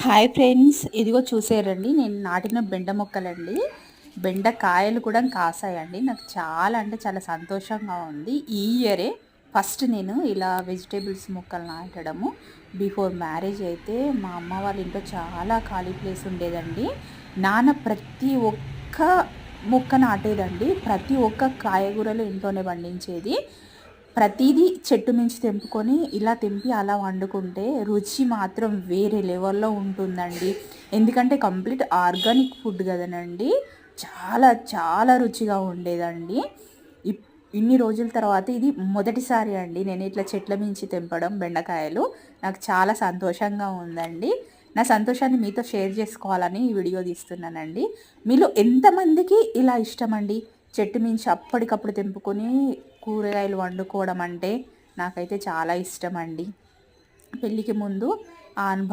Hi friends, ఇదిగో చూసారండి నేను నాటిన బెండ మొక్కలండి. బెండకాయలు కూడా కాసాయండి. నాకు చాలా అంటే చాలా సంతోషంగా ఉంది. ఈ ఇయరే ఫస్ట్ నేను ఇలా వెజిటేబుల్స్ మొక్కలు నాటడము. బిఫోర్ మ్యారేజ్ అయితే మా అమ్మ వాళ్ళ ఇంట్లో చాలా ఖాళీ ప్లేస్ ఉండేదండి. నాన్న ప్రతి ఒక్క మొక్క నాటేదండి. ప్రతి ఒక్క కాయగూరలు ఇంట్లోనే పండించేది. ప్రతిదీ చెట్టు నుంచి తెంపుకొని ఇలా తెంపి అలా వండుకుంటే రుచి మాత్రం వేరే లెవెల్లో ఉంటుందండి. ఎందుకంటే కంప్లీట్ ఆర్గానిక్ ఫుడ్ కదనండి. చాలా చాలా రుచిగా ఉండేదండి. ఇప్ ఇన్ని రోజుల తర్వాత ఇది మొదటిసారి అండి నేను ఇట్లా చెట్ల మించి తెంపడం బెండకాయలు. నాకు చాలా సంతోషంగా ఉందండి. నా సంతోషాన్ని మీతో షేర్ చేసుకోవాలని ఈ వీడియో తీస్తున్నానండి. మీలో ఎంతమందికి ఇలా ఇష్టమండి? చెట్టు మించి అప్పటికప్పుడు తెంపుకొని కూరగాయలు వండుకోవడం అంటే నాకైతే చాలా ఇష్టమండి. పెళ్ళికి ముందు ఆ అనుభవం